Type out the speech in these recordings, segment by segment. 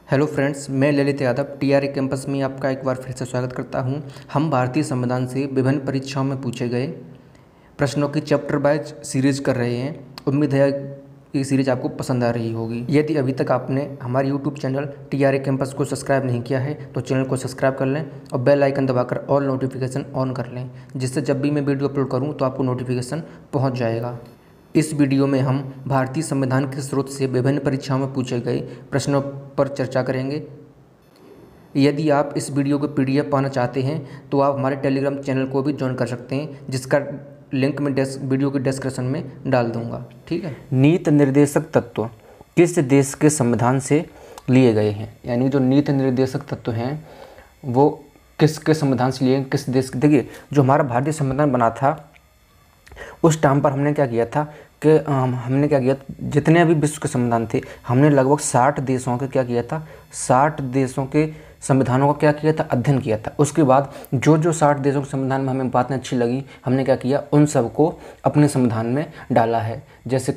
Hello friends, मैं Lalit Yadav TRE campus में आपका एक बार फिर से स्वागत करता हूं। हम भारतीय संविधान से विभिन्न परीक्षाओं में पूछे गए प्रश्नों की चैप्टर वाइज सीरीज कर रहे हैं। उम्मीद है ये सीरीज आपको पसंद आ रही होगी। यदि अभी तक आपने हमारे यूट्यूब चैनल टीआरए कैंपस को सब्सक्राइब नहीं किया है तो चैनल को सब्सक्राइब कर लें और बेल आइकन दबाकर ऑल नोटिफिकेशन ऑन कर लें, जिससे जब भी मैं वीडियो अपलोड करूँ तो आपको नोटिफिकेशन पहुँच जाएगा। इस वीडियो में हम भारतीय संविधान के स्रोत से विभिन्न परीक्षाओं में पूछे गए प्रश्नों पर चर्चा करेंगे। यदि आप इस वीडियो को पीडीएफ पाना चाहते हैं तो आप हमारे टेलीग्राम चैनल को भी ज्वाइन कर सकते हैं, जिसका लिंक मैं वीडियो के डिस्क्रिप्शन में डाल दूंगा। ठीक है। नीति निर्देशक तत्व किस देश के संविधान से लिए गए हैं, यानी जो नीति निर्देशक तत्व हैं वो किसके संविधान से लिए, किस देश। देखिए, जो हमारा भारतीय संविधान बना था उस टाइम पर हमने क्या किया था कि जितने भी विश्व के संविधान थे हमने लगभग 60 देशों के क्या किया था, 60 देशों के संविधानों का क्या किया था, अध्ययन किया था। उसके बाद जो 60 देशों के संविधान में हमें बातें अच्छी लगी, हमने क्या किया, उन सबको अपने संविधान में डाला है। जैसे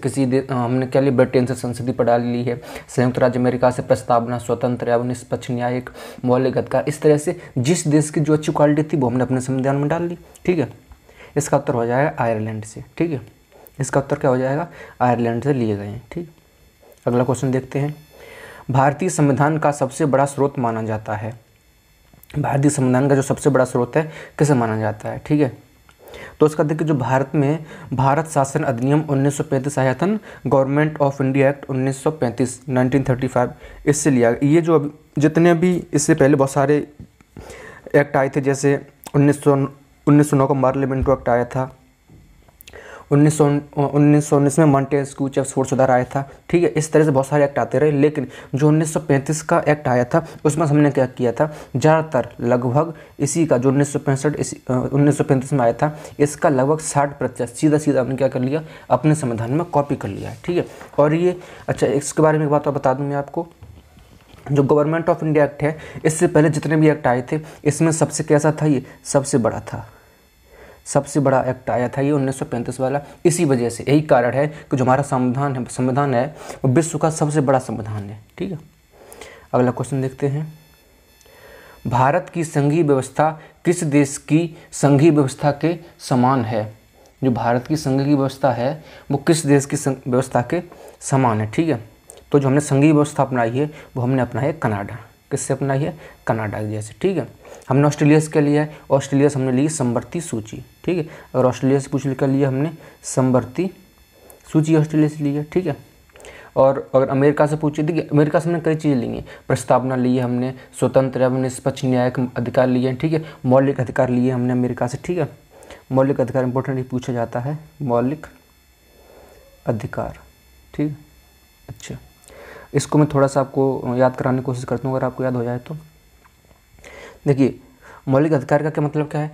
हमने क्या लिया, ब्रिटेन से संसदीय प्रणाली ली है, संयुक्त राज्य अमेरिका से प्रस्तावना, स्वतंत्र एवं निष्पक्ष न्यायिक, मौलिक अधिकार। इस तरह से जिस देश की जो अच्छी क्वालिटी थी वो हमने अपने संविधान में डाल ली। ठीक है। इसका उत्तर हो जाएगा आयरलैंड से। ठीक है, इसका उत्तर क्या हो जाएगा, आयरलैंड से लिए गए हैं। ठीक, अगला क्वेश्चन देखते हैं। भारतीय संविधान का सबसे बड़ा स्रोत माना जाता है, भारतीय संविधान का जो सबसे बड़ा स्रोत है किसे माना जाता है। ठीक है, तो उसका देखिए, जो भारत में भारत शासन अधिनियम 1935 आया था ना, गवर्नमेंट ऑफ इंडिया एक्ट 1935 1935, इससे लिया। ये जो जितने भी इससे पहले बहुत सारे एक्ट आए थे, जैसे 1909 का पार्लियामेंट एक्ट आया था, 1919 में मॉन्टेस्क्यू चेम्सफोर्ड सुधार आया था। ठीक है, इस तरह से बहुत सारे एक्ट आते रहे, लेकिन जो 1935 का एक्ट आया था उसमें हमने क्या किया था, ज़्यादातर लगभग इसी का जो 1935 में आया था, इसका लगभग 60% सीधा हमने क्या कर लिया, अपने संविधान में कॉपी कर लिया है। ठीक है, और ये अच्छा, इसके बारे में एक बात और बता दूँ मैं आपको, जो गवर्नमेंट ऑफ इंडिया एक्ट है, इससे पहले जितने भी एक्ट आए थे इसमें सबसे कैसा था, ये सबसे बड़ा था, सबसे बड़ा एक्ट आया था ये 1935 वाला। इसी वजह से, यही कारण है कि जो हमारा संविधान है वो विश्व का सबसे बड़ा संविधान है। ठीक है, अगला क्वेश्चन देखते हैं। भारत की संघीय व्यवस्था किस देश की संघीय व्यवस्था के समान है, जो भारत की संघीय व्यवस्था है वो किस देश की व्यवस्था के समान है। ठीक है, तो जो हमने संघीय व्यवस्था अपनाई है वो हमने अपनाई है कनाडा। किससे अपनाई है, कनाडा जैसे। ठीक है, हमने ऑस्ट्रेलिया से क्या लिया है, ऑस्ट्रेलिया से हमने ली समवर्ती सूची। ठीक है, अगर ऑस्ट्रेलिया से पूछ कर लिया हमने समवर्ती सूची, ऑस्ट्रेलिया से ली है। ठीक है, और अगर अमेरिका से पूछे, देखिए अमेरिका से हमने कई चीज़ें ली हैं, प्रस्तावना ली है हमने, स्वतंत्र एवं निष्पक्ष न्यायिक अधिकार लिए हैं। ठीक है, मौलिक अधिकार लिए हमने अमेरिका से। ठीक है, मौलिक अधिकार इंपॉर्टेंट ही पूछा जाता है, मौलिक अधिकार। ठीक है, अच्छा, इसको मैं थोड़ा सा आपको याद कराने की कोशिश करता हूँ, अगर आपको याद हो जाए तो। देखिए, मौलिक अधिकार का क्या मतलब क्या है,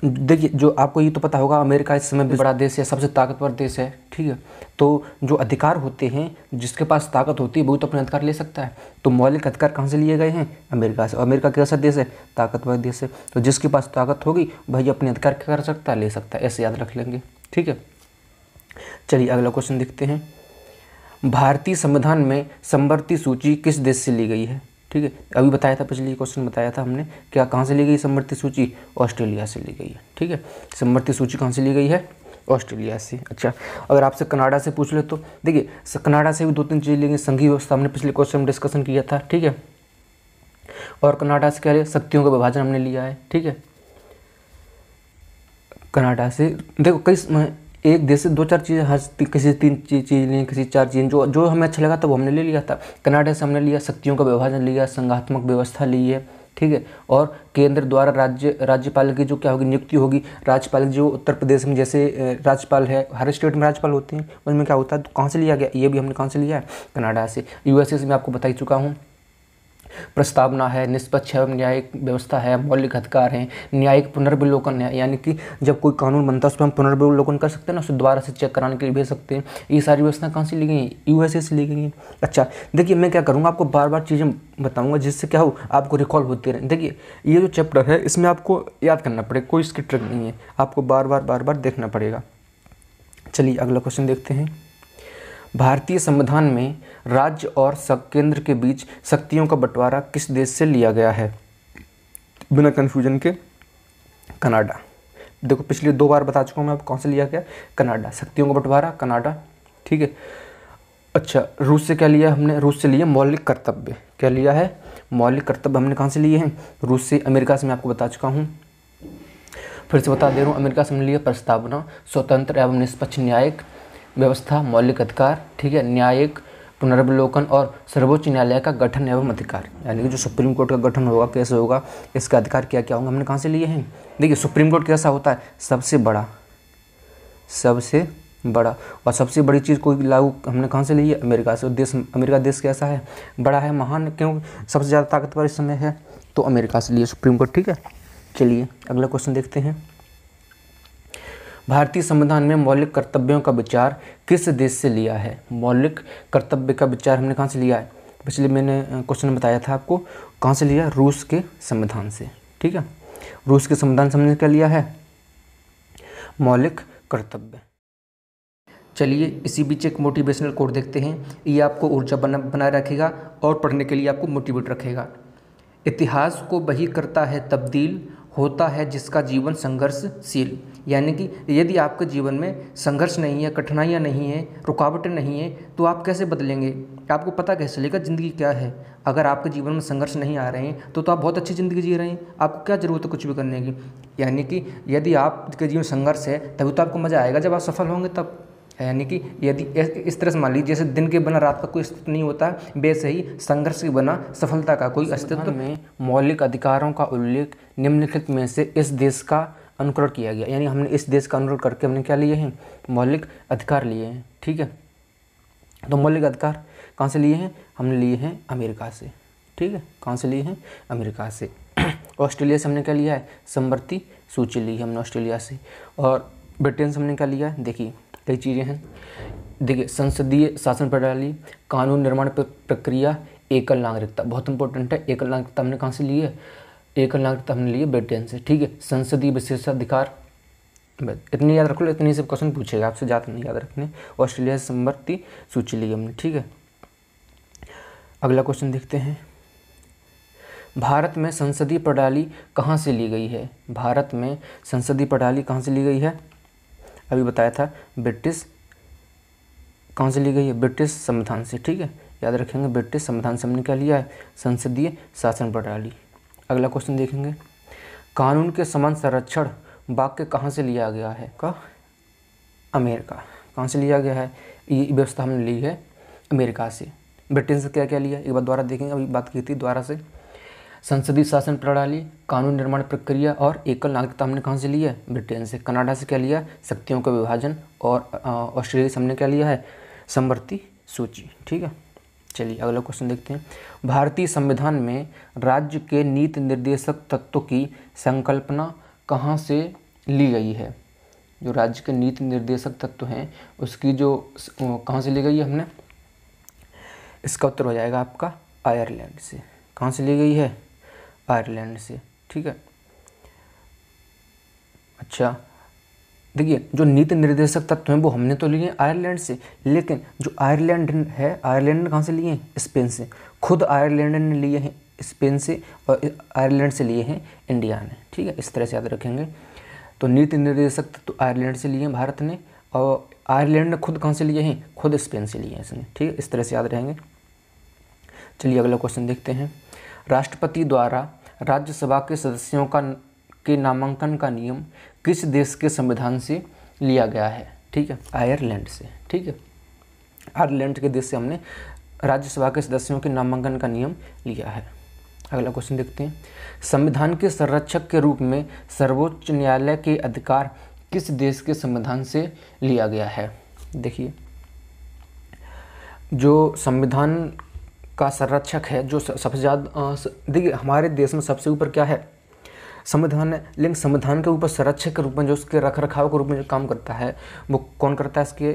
देखिए जो आपको ये तो पता होगा, अमेरिका इस समय बड़ा देश है, सबसे ताकतवर देश है। ठीक है, तो जो अधिकार होते हैं, जिसके पास ताकत होती है वो तो अपने अधिकार ले सकता है। तो मौलिक अधिकार कहाँ से लिए गए हैं, अमेरिका से। अमेरिका कैसा देश है, ताकतवर देश है, तो जिसके पास ताकत होगी वही अपने अधिकार क्या कर सकता है, ले सकता है। ऐसे याद रख लेंगे। ठीक है, चलिए अगला क्वेश्चन देखते हैं। भारतीय संविधान में समवर्ती सूची किस देश से ली गई है। ठीक है, अभी बताया था, पिछले क्वेश्चन बताया था हमने, क्या कहाँ से ली गई समवर्ती सूची, ऑस्ट्रेलिया से ली गई है। ठीक है, समवर्ती सूची कहाँ से ली गई है, ऑस्ट्रेलिया से। अच्छा, अगर आपसे कनाडा से पूछ ले तो देखिए, कनाडा से भी 2-3 चीज़ लेंगे। संघीय व्यवस्था हमने पिछले क्वेश्चन में डिस्कशन किया था। ठीक है, और कनाडा से क्या है, शक्तियों का विभाजन हमने लिया है। ठीक है, कनाडा से देखो कई एक देश से 2-4 चीज़ें, हर किसी 3 चीज़ लें, किसी 4 चीज़, जो हमें अच्छा लगा था वो हमने ले लिया था। कनाडा से हमने लिया शक्तियों का विभाजन लिया, संघात्मक व्यवस्था ली है। ठीक है, और केंद्र द्वारा राज्यपाल की जो क्या होगी, नियुक्ति होगी। राज्यपाल जो उत्तर प्रदेश में जैसे राज्यपाल है, हर स्टेट में राज्यपाल होते हैं, उनमें क्या होता है, तो कहाँ से लिया गया, ये भी हमने कहाँ से लिया है, कनाडा से। यूएसए से मैं आपको बता ही चुका हूँ। प्रस्तावना है, निष्पक्ष एवं न्यायिक व्यवस्था है, मौलिक अधिकार हैं, न्यायिक पुनर्विलोकन है, यानी कि जब कोई कानून बनता है उस पर हम पुनर्विलोकन कर सकते हैं ना, उसे दोबारा से चेक कराने के लिए भेज सकते हैं। ये सारी व्यवस्था कहाँ से ली गई हैं, यूएसए से ली गई हैं। अच्छा, देखिए मैं क्या करूँगा, आपको बार बार चीज़ें बताऊँगा जिससे क्या हो, आपको रिकॉल होते रहे। देखिए ये जो चैप्टर है इसमें आपको याद करना पड़ेगा, कोई इसकी ट्रिक नहीं है, आपको बार बार देखना पड़ेगा। चलिए अगला क्वेश्चन देखते हैं। भारतीय संविधान में राज्य और केंद्र के बीच शक्तियों का बंटवारा किस देश से लिया गया है? बिना कन्फ्यूजन के कनाडा। देखो पिछली 2 बार बता चुका हूँ मैं, अब कौन से लिया गया? कनाडा। शक्तियों का बंटवारा कनाडा, ठीक है। अच्छा, रूस से क्या लिया हमने? रूस से लिए मौलिक कर्तव्य। क्या लिया है? मौलिक कर्तव्य हमने कहाँ से लिए हैं? रूस से। अमेरिका से मैं आपको बता चुका हूँ, फिर से बता दे रहा हूँ। अमेरिका से हमने लिया प्रस्तावना, स्वतंत्र एवं निष्पक्ष न्यायिक व्यवस्था, मौलिक अधिकार, ठीक है, न्यायिक पुनर्वलोकन और सर्वोच्च न्यायालय का गठन एवं अधिकार, यानी कि जो सुप्रीम कोर्ट का गठन होगा कैसे होगा, इसका अधिकार क्या क्या होगा, हमने कहाँ से लिए हैं? देखिए सुप्रीम कोर्ट कैसा होता है? सबसे बड़ा, सबसे बड़ा। और सबसे बड़ी चीज़ कोई लागू हमने कहाँ से ली है? अमेरिका से। देश, अमेरिका देश कैसा है? बड़ा है, महान, क्यों? सबसे ज़्यादा ताकतवर इस समय है, तो अमेरिका से लिए सुप्रीम कोर्ट, ठीक है। चलिए अगला क्वेश्चन देखते हैं। भारतीय संविधान में मौलिक कर्तव्यों का विचार किस देश से लिया है? मौलिक कर्तव्य का विचार हमने कहाँ से लिया है? पिछले मैंने क्वेश्चन बताया था आपको, कहाँ से लिया? रूस के संविधान से, ठीक है। रूस के संविधान से हमने क्या लिया है? मौलिक कर्तव्य। चलिए इसी बीच एक मोटिवेशनल कोट देखते हैं, ये आपको ऊर्जा बनाए रखेगा और पढ़ने के लिए आपको मोटिवेट रखेगा। इतिहास को वही करता है तब्दील, होता है जिसका जीवन संघर्षशील। यानी कि यदि आपके जीवन में संघर्ष नहीं है, कठिनाइयाँ नहीं है, रुकावटें नहीं है, तो आप कैसे बदलेंगे? आपको पता कैसे चलेगा ज़िंदगी क्या है? अगर आपके जीवन में संघर्ष नहीं आ रहे हैं तो आप बहुत अच्छी ज़िंदगी जी रहे हैं, आपको क्या ज़रूरत है कुछ भी करने की? यानी कि यदि आपके जीवन संघर्ष है तभी तो आपको मज़ा आएगा, जब आप सफल होंगे तब। यानी कि यदि इस तरह से मान लीजिए, जैसे दिन के बिना रात का कोई अस्तित्व नहीं होता, वैसे ही संघर्ष के बिना सफलता का कोई अस्तित्व में मौलिक अधिकारों का उल्लेख निम्नलिखित में से इस देश का अनुकरण किया गया। यानी हमने इस देश का अनुकरण करके हमने क्या लिए हैं? मौलिक अधिकार लिए हैं, ठीक है। तो मौलिक अधिकार कहाँ से लिए हैं? हमने लिए हैं अमेरिका से, ठीक है। कहाँ से लिए हैं? अमेरिका से। ऑस्ट्रेलिया से हमने क्या लिया है? समवर्ती सूची ली है हमने ऑस्ट्रेलिया से। और ब्रिटेन से हमने क्या लिया है? देखिए कई चीज़ें हैं। देखिए संसदीय शासन प्रणाली, कानून निर्माण प्रक्रिया, एकल नागरिकता, बहुत इंपॉर्टेंट है। एकल नागरिकता हमने कहाँ से ली है? एकल नागरिकता हमने ली है ब्रिटेन से, ठीक है। संसदीय विशेषाधिकार, इतनी याद रख लो, इतनी से क्वेश्चन पूछेगा आपसे, ज़्यादा नहीं याद रखने। ऑस्ट्रेलिया से समवर्ती सूची ली हमने, ठीक है। अगला क्वेश्चन देखते हैं। भारत में संसदीय प्रणाली कहाँ से ली गई है? भारत में संसदीय प्रणाली कहाँ से ली गई है? अभी बताया था, ब्रिटिश। कहाँ से ली गई है? ब्रिटिश संविधान से, ठीक है, याद रखेंगे। ब्रिटिश संविधान से हमने क्या लिया है? संसदीय शासन प्रणाली। अगला क्वेश्चन देखेंगे। कानून के समान संरक्षण वाक्य कहाँ से लिया गया है? का अमेरिका। कहाँ से लिया गया है? ये व्यवस्था हमने ली है अमेरिका से। ब्रिटेन से क्या क्या लिया, एक बार दोबारा देखेंगे, अभी बात की थी दोबारा से। संसदीय शासन प्रणाली, कानून निर्माण प्रक्रिया और एकल नागरिकता हमने कहाँ से लिया है? ब्रिटेन से। कनाडा से क्या लिया? शक्तियों का विभाजन। और ऑस्ट्रेलिया से हमने क्या लिया है? समवर्ती सूची, ठीक है। चलिए अगला क्वेश्चन देखते हैं। भारतीय संविधान में राज्य के नीति निर्देशक तत्वों की संकल्पना कहाँ से ली गई है? जो राज्य के नीति निर्देशक तत्व हैं उसकी जो कहाँ से ली गई है हमने? इसका उत्तर हो जाएगा आपका आयरलैंड से। कहाँ से ली गई है? आयरलैंड से, ठीक है। अच्छा देखिए, जो नीति निर्देशक तत्व हैं वो हमने तो लिए आयरलैंड से, लेकिन जो आयरलैंड है, आयरलैंड कहाँ से लिए हैं? स्पेन से। खुद आयरलैंड ने लिए हैं स्पेन से, और आयरलैंड से लिए हैं इंडिया ने, ठीक है। इस तरह से याद रखेंगे। तो नीति निर्देशक तत्व आयरलैंड से लिए हैं भारत ने, और आयरलैंड ने खुद कहाँ से लिए हैं? खुद स्पेन से लिए हैं इसने, ठीक है। इस तरह से याद रहेंगे। चलिए अगला क्वेश्चन देखते हैं। राष्ट्रपति द्वारा राज्यसभा के सदस्यों के नामांकन का नियम किस देश के संविधान से लिया गया है? ठीक है, आयरलैंड से, ठीक है। आयरलैंड के देश से हमने राज्यसभा के सदस्यों के नामांकन का नियम लिया है। अगला क्वेश्चन देखते हैं। संविधान के संरक्षक के रूप में सर्वोच्च न्यायालय के अधिकार किस देश के संविधान से लिया गया है? देखिए, जो संविधान का संरक्षक है, जो सबसे ज़्यादा, देखिए हमारे देश में सबसे ऊपर क्या है? संविधान है, लेकिन संविधान के ऊपर संरक्षक के रूप में जो उसके रख रखाव के रूप में जो काम करता है वो कौन करता है इसके?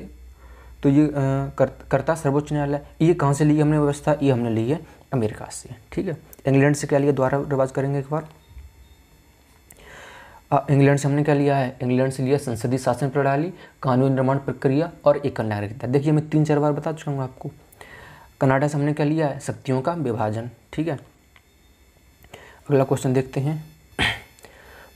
तो ये करता है सर्वोच्च न्यायालय। ये कहाँ से ली हमने व्यवस्था? ये हमने ली है अमेरिका से, ठीक है। इंग्लैंड से क्या लिया? दोबारा रिवाज करेंगे एक बार। इंग्लैंड से हमने क्या लिया है? इंग्लैंड से लिया संसदीय शासन प्रणाली, कानून निर्माण प्रक्रिया और एकल नागरिकता। देखिए मैं 3-4 बार बता चुका हूँ आपको। कनाडा से हमने क्या लिया है, शक्तियों का विभाजन। ठीक है, अगला क्वेश्चन देखते हैं।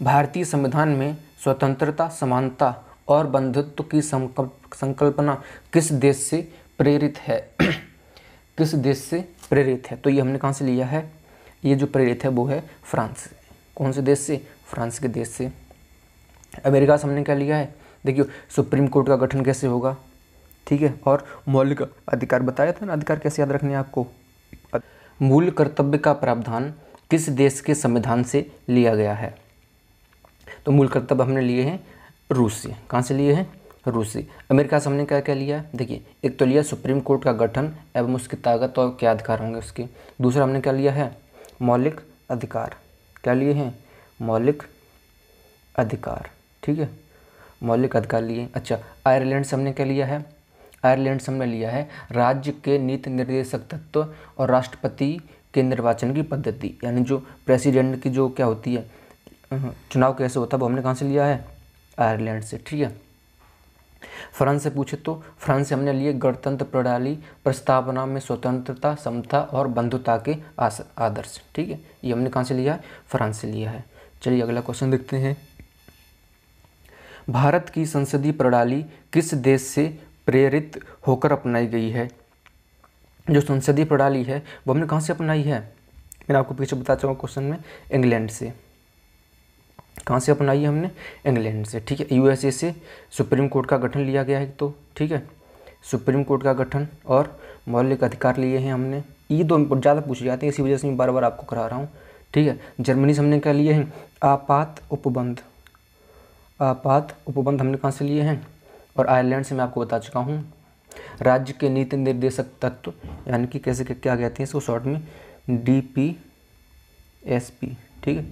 भारतीय संविधान में स्वतंत्रता, समानता और बंधुत्व की संकल्पना किस देश से प्रेरित है? किस देश से प्रेरित है? तो ये हमने कहाँ से लिया है, ये जो प्रेरित है वो है फ्रांस से। कौन से देश से? फ्रांस के देश से। अमेरिका से हमने क्या लिया है, देखियो सुप्रीम कोर्ट का गठन कैसे होगा, ठीक है, और मौलिक अधिकार बताया था ना, अधिकार कैसे याद रखने हैं आपको। मूल कर्तव्य का प्रावधान किस देश के संविधान से लिया गया है? तो मूल कर्तव्य हमने लिए हैं रूस से। कहाँ से लिए हैं? रूस से। अमेरिका से हमने क्या क्या लिया है, देखिए एक तो लिया सुप्रीम कोर्ट का गठन एवं उसकी ताकत और क्या अधिकार होंगे उसके। दूसरा हमने क्या लिया है, मौलिक अधिकार। क्या लिए हैं? मौलिक अधिकार। ठीक है, मौलिक अधिकार लिए। अच्छा, आयरलैंड से हमने क्या लिया है, आयरलैंड से हमने लिया है राज्य के नीति निर्देशक तत्व और राष्ट्रपति के निर्वाचन की पद्धति, यानी जो प्रेसिडेंट की जो क्या होती है, चुनाव कैसे होता है, वो हमने कहाँ से लिया है, आयरलैंड से। ठीक है, फ्रांस से पूछे तो फ्रांस से हमने लिए गणतंत्र प्रणाली, प्रस्तावना में स्वतंत्रता, समता और बंधुता के आदर्श। ठीक है, ये हमने कहाँ से लिया है, फ्रांस से लिया है। चलिए अगला क्वेश्चन देखते हैं। भारत की संसदीय प्रणाली किस देश से प्रेरित होकर अपनाई गई है? जो संसदीय प्रणाली है वो हमने कहाँ से अपनाई है, मैंने आपको पीछे बता चुका क्वेश्चन में, इंग्लैंड से। कहाँ से अपनाई है हमने, इंग्लैंड से। ठीक है, यूएसए से सुप्रीम कोर्ट का गठन लिया गया है, तो ठीक है, सुप्रीम कोर्ट का गठन और मौलिक अधिकार लिए हैं हमने। ये दो ज़्यादा पूछे जाते हैं, इसी वजह से मैं बार बार आपको करा रहा हूँ। ठीक है, जर्मनी से हमने क्या लिए हैं, आपात उपबंध। आपात उपबंध हमने कहाँ से लिए हैं, और आयरलैंड से मैं आपको बता चुका हूँ राज्य के नीति निर्देशक तत्व, यानी कि कैसे क्या कहते हैं इसको शॉर्ट में, DPSP। ठीक है,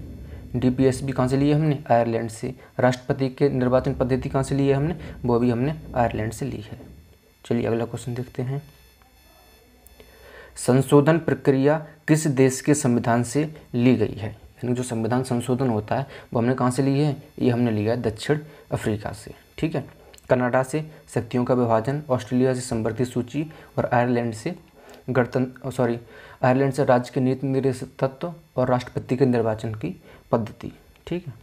DPSP कहाँ से लिए हमने, आयरलैंड से। राष्ट्रपति के निर्वाचन पद्धति कहाँ से लिए हमने, वो भी हमने आयरलैंड से ली है। चलिए अगला क्वेश्चन देखते हैं। संशोधन प्रक्रिया किस देश के संविधान से ली गई है? यानी जो संविधान संशोधन होता है वो हमने कहाँ से ली है, ये हमने लिया है दक्षिण अफ्रीका से। ठीक है, कनाडा से शक्तियों का विभाजन, ऑस्ट्रेलिया से संवर्धित सूची और आयरलैंड से आयरलैंड से राज्य के नीति निर्देशक तत्व और राष्ट्रपति के निर्वाचन की पद्धति। ठीक है,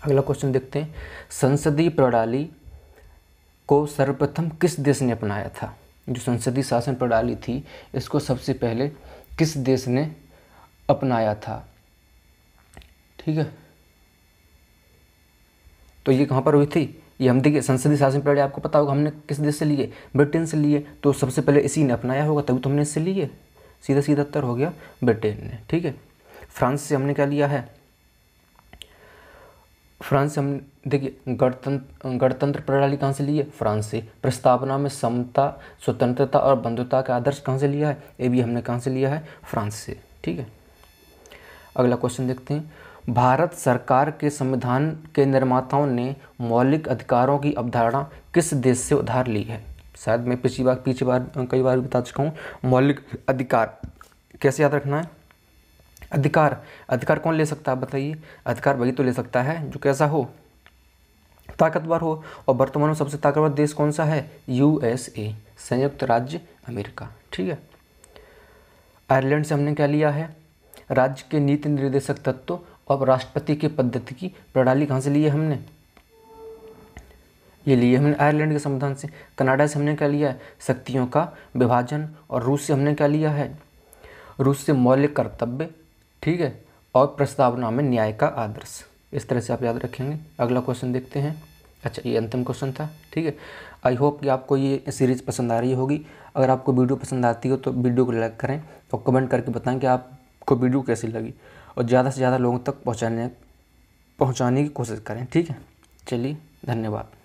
अगला क्वेश्चन देखते हैं। संसदीय प्रणाली को सर्वप्रथम किस देश ने अपनाया था? जो संसदीय शासन प्रणाली थी इसको सबसे पहले किस देश ने अपनाया था? ठीक है, तो ये कहाँ पर हुई थी, ये हम देखिए संसदीय शासन प्रणाली आपको पता होगा हमने किस देश से लिए, ब्रिटेन से लिए। तो सबसे पहले इसी ने अपनाया होगा तभी तो हमने इससे लिए, सीधा सीधा उत्तर हो गया ब्रिटेन ने। ठीक है, फ्रांस से हमने क्या लिया है, फ्रांस से हम देखिए गणतंत्र प्रणाली कहाँ से ली है, फ्रांस से। प्रस्तावना में समता, स्वतंत्रता और बंधुता का आदर्श कहाँ से लिया है, ये भी हमने कहाँ से लिया है, फ्रांस से। ठीक है, अगला क्वेश्चन देखते हैं। भारत सरकार के संविधान के निर्माताओं ने मौलिक अधिकारों की अवधारणा किस देश से उधार ली है? शायद मैं पीछे बार कई बार बता चुका हूँ। मौलिक अधिकार कैसे याद रखना है, अधिकार कौन ले सकता है बताइए, अधिकार वही तो ले सकता है जो कैसा हो, ताकतवर हो। और वर्तमान में सबसे ताकतवर देश कौन सा है, USA, संयुक्त राज्य अमेरिका। ठीक है, आयरलैंड से हमने क्या लिया है, राज्य के नीति निर्देशक तत्व और राष्ट्रपति की पद्धति की प्रणाली कहाँ से ली है हमने, ये लिए हमने आयरलैंड के संविधान से। कनाडा से हमने क्या लिया है, शक्तियों का विभाजन। और रूस से हमने क्या लिया है, रूस से मौलिक कर्तव्य। ठीक है, और प्रस्तावना में न्याय का आदर्श। इस तरह से आप याद रखेंगे। अगला क्वेश्चन देखते हैं। अच्छा, ये अंतिम क्वेश्चन था। ठीक है, आई होप कि आपको ये सीरीज़ पसंद आ रही होगी। अगर आपको वीडियो पसंद आती हो तो वीडियो को लाइक करें और कमेंट करके बताएं कि आपको वीडियो कैसी लगी, और ज़्यादा से ज़्यादा लोगों तक पहुँचाने की कोशिश करें। ठीक है, चलिए धन्यवाद।